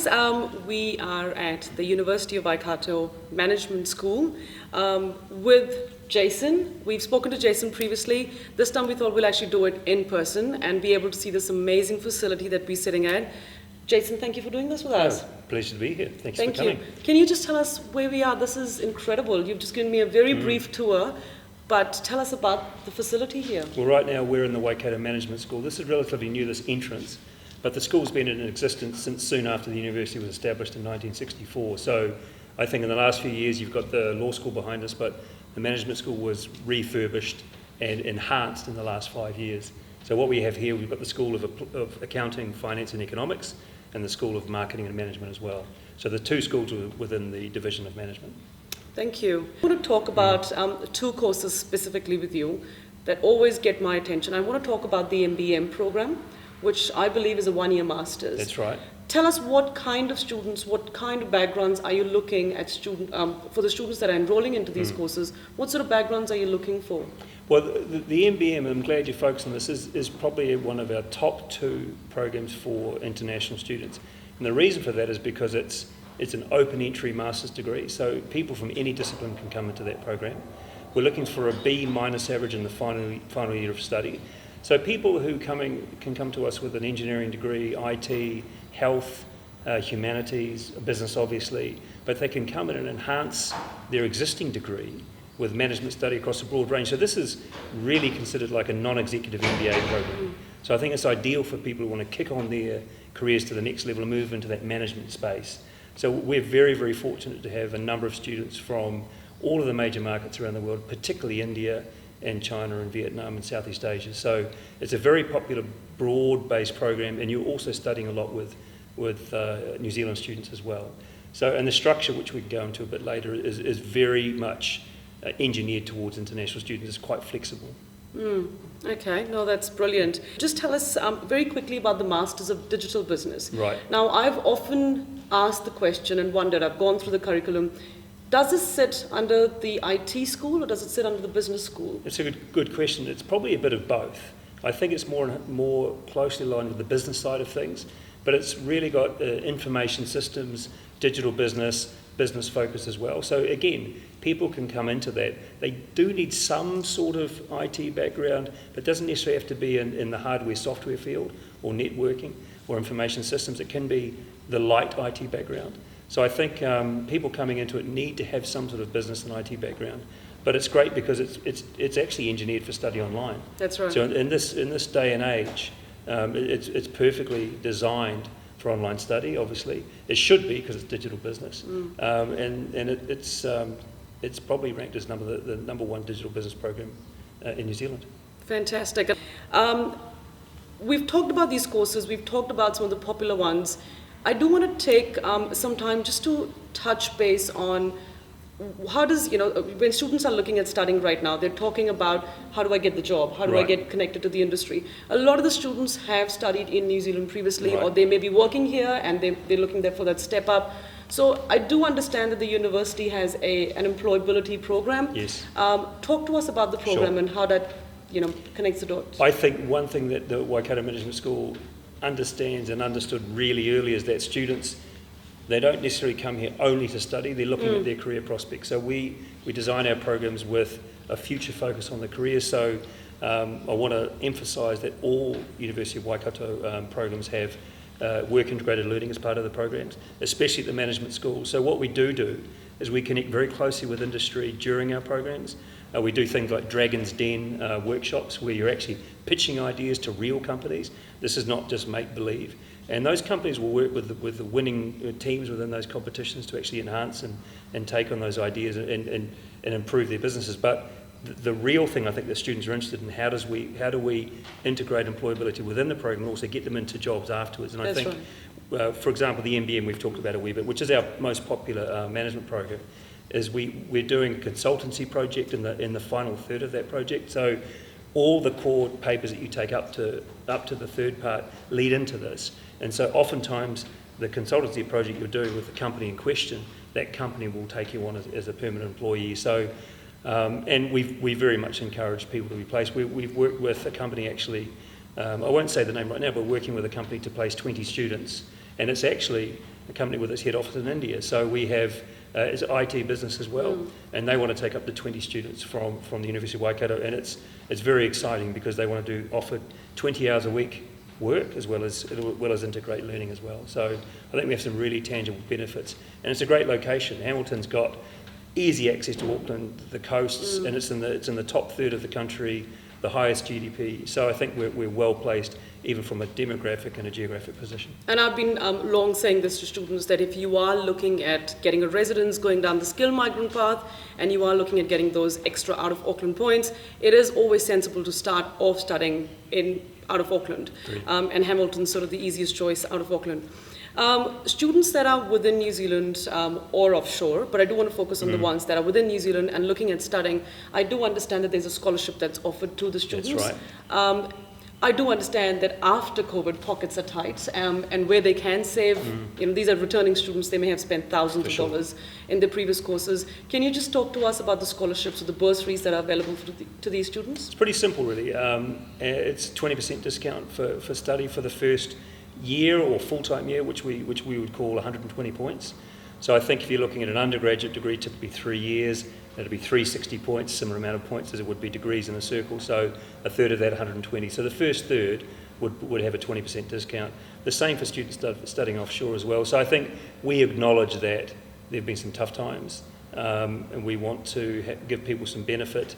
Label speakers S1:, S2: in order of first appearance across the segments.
S1: guys, we are at the University of Waikato Management School with Jason. We've spoken to Jason previously. This time we thought we'll actually do it in person and be able to see this amazing facility that we're sitting at. Jason, thank you for doing this with us.
S2: Pleasure to be here. Thanks
S1: for coming. Thank you. Can you just tell us where we are? This is incredible. You've just given me a very brief tour, but tell us about the facility here.
S2: Well, right now we're in the Waikato Management School. This is relatively new, this entrance, but the school's been in existence since soon after the university was established in 1964. So I think in the last few years you've got the law school behind us, but the management school was refurbished and enhanced in the last 5 years. So what we have here, we've got the School of Accounting, Finance and Economics, and the School of Marketing and Management as well. So the two schools are within the Division of Management.
S1: Thank you. I want to talk about two courses specifically with you that always get my attention. I want to talk about the MBM program, which I believe is a one-year master's.
S2: That's right.
S1: Tell us what kind of students, what kind of backgrounds are you looking at for the students that are enrolling into these courses? What sort of backgrounds are you looking for?
S2: Well, the MBM, I'm glad you focused on this, is probably one of our top two programs for international students. And the reason for that is because it's an open entry master's degree, so people from any discipline can come into that program. We're looking for a B- average in the final year of study. So people who can come to us with an engineering degree, IT, health, humanities, business obviously, but they can come in and enhance their existing degree with management study across a broad range. So this is really considered like a non-executive MBA program. So I think it's ideal for people who want to kick on their careers to the next level and move into that management space. So we're very, very fortunate to have a number of students from all of the major markets around the world, particularly India and China and Vietnam and Southeast Asia. So it's a very popular, broad-based program, and you're also studying a lot with New Zealand students as well. So, and the structure, which we can go into a bit later, is very much engineered towards international students. It's quite flexible.
S1: Okay, no, that's brilliant. Just tell us very quickly about the Masters of Digital Business.
S2: Right.
S1: Now, I've often asked the question and wondered, I've gone through the curriculum, does this sit under the IT school or does it sit under the business school?
S2: It's a good question. It's probably a bit of both. I think it's more closely aligned with the business side of things, but it's really got information systems, digital business focus as well. So again, people can come into that. They do need some sort of IT background, but it doesn't necessarily have to be in the hardware software field or networking or information systems. It can be the light IT background. So I think people coming into it need to have some sort of business and IT background. But it's great because it's actually engineered for study online.
S1: That's right.
S2: So in this day and age, it's perfectly designed for online study. Obviously, it should be because it's digital business, and it's probably ranked as the number one digital business program in New Zealand.
S1: Fantastic. We've talked about these courses. We've talked about some of the popular ones. I do want to take some time just to touch base on how does, when students are looking at studying right now, they're talking about how do I get the job? How do I get connected to the industry? A lot of the students have studied in New Zealand previously, or they may be working here and they're looking there for that step up. So I do understand that the university has an employability program.
S2: Yes.
S1: Talk to us about the program and how that connects the dots.
S2: I think one thing that the Waikato Management School understands and understood really early is that students, they don't necessarily come here only to study, they're looking at their career prospects. So we design our programs with a future focus on the career. So I want to emphasise that all University of Waikato programs have work integrated learning as part of the programs, especially at the management school. So what we do is we connect very closely with industry during our programs. We do things like Dragon's Den workshops where you're actually pitching ideas to real companies. This is not just make-believe. And those companies will work with the winning teams within those competitions to actually enhance and take on those ideas and improve their businesses. But the real thing I think that students are interested in, how do we integrate employability within the program and also get them into jobs afterwards? And I think, for example, the MBM we've talked about a wee bit, which is our most popular management program, is we're doing a consultancy project in the final third of that project. So all the core papers that you take up to the third part lead into this. And so oftentimes the consultancy project you're doing with the company in question, that company will take you on as a permanent employee. So, and we very much encourage people to be placed. We've worked with a company actually, I won't say the name right now, but working with a company to place 20 students. And it's a company with its head office in India. So we have it's an IT business as well, and they want to take up to 20 students from the University of Waikato, and it's very exciting because they want to offer 20 hours a week work as well as integrate learning as well. So I think we have some really tangible benefits, and it's a great location. Hamilton's got easy access to Auckland, the coasts, and it's in the top third of the country, the highest GDP. So I think we're well placed, even from a demographic and a geographic position.
S1: And I've been long saying this to students, that if you are looking at getting a residence, going down the skilled migrant path, and you are looking at getting those extra out of Auckland points, it is always sensible to start off studying out of Auckland. And Hamilton's sort of the easiest choice out of Auckland. Students that are within New Zealand or offshore, but I do want to focus on the ones that are within New Zealand and looking at studying, I do understand that there's a scholarship that's offered to the students.
S2: That's right.
S1: I do understand that after COVID, pockets are tight, and where they can save, these are returning students, they may have spent thousands of dollars in their previous courses. Can you just talk to us about the scholarships or the bursaries that are available to these students?
S2: It's pretty simple, really. It's 20% discount for study for the first year or full-time year, which we would call 120 points. So I think if you're looking at an undergraduate degree, typically 3 years, that'd be 360 points, similar amount of points as it would be degrees in a circle, so a third of that 120. So the first third would have a 20% discount. The same for students studying offshore as well. So I think we acknowledge that there have been some tough times, and we want to give people some benefit,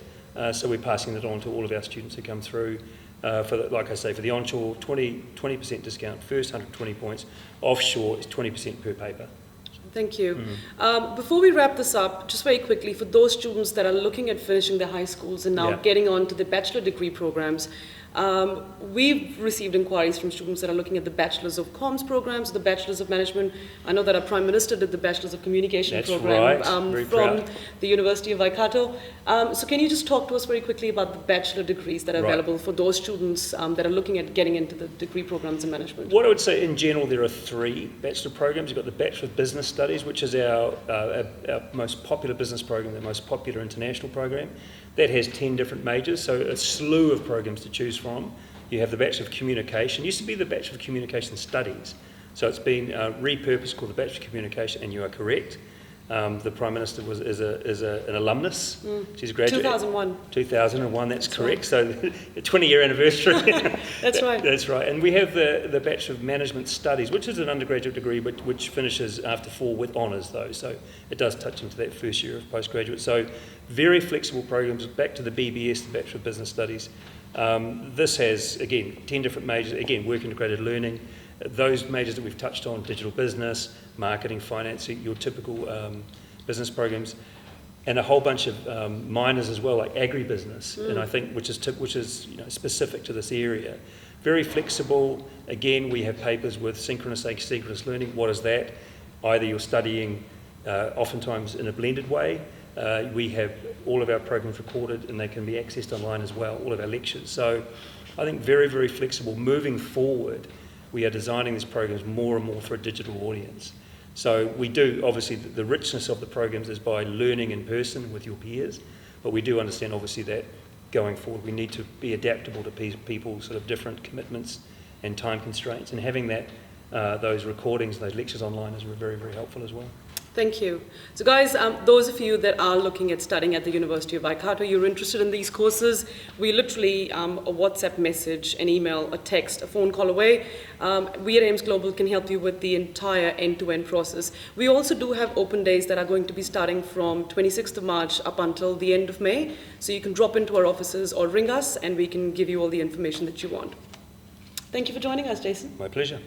S2: so we're passing that on to all of our students who come through. Like I say, for the onshore, 20% discount, first 120 points. Offshore is 20% per paper.
S1: Thank you. Before we wrap this up, just very quickly, for those students that are looking at finishing their high schools and now getting on to the bachelor degree programs, we've received inquiries from students that are looking at the Bachelors of Comms programs, the Bachelors of Management. I know that our Prime Minister did the Bachelors of Communication program from the University of Waikato. So can you just talk to us very quickly about the bachelor degrees that are available for those students that are looking at getting into the degree programs in management?
S2: What I would say in general, there are 3 bachelor programs. You've got the Bachelor of Business Studies, which is our most popular business program, the most popular international program. That has 10 different majors, so a slew of programs to choose from. You have the Bachelor of Communication. It used to be the Bachelor of Communication Studies, so it's been repurposed called the Bachelor of Communication, and you are correct. The Prime Minister is an alumnus. She's a graduate.
S1: 2001.
S2: 2001, that's correct. Right. So the 20-year anniversary.
S1: That's right.
S2: That's right. And we have the Bachelor of Management Studies, which is an undergraduate degree, but which finishes after 4 with honours, though. So it does touch into that first year of postgraduate. So very flexible programs. Back to the BBS, the Bachelor of Business Studies. This has, again, 10 different majors. Again, work integrated learning. Those majors that we've touched on, digital business, marketing, finance, your typical business programs, and a whole bunch of minors as well, like agribusiness, and I think which is specific to this area. Very flexible. Again, we have papers with synchronous, asynchronous learning. What is that? Either you're studying oftentimes in a blended way. We have all of our programs recorded and they can be accessed online as well, all of our lectures. So I think very, very flexible. Moving forward, we are designing these programs more and more for a digital audience. So we do, obviously, the richness of the programs is by learning in person with your peers, but we do understand, obviously, that going forward we need to be adaptable to people's sort of different commitments and time constraints, and having that those recordings, those lectures online is very, very helpful as well.
S1: Thank you. So guys, those of you that are looking at studying at the University of Waikato, you're interested in these courses, we literally, a WhatsApp message, an email, a text, a phone call away. We at Ames Global can help you with the entire end-to-end process. We also do have open days that are going to be starting from 26th of March up until the end of May. So you can drop into our offices or ring us and we can give you all the information that you want. Thank you for joining us, Jason.
S2: My pleasure.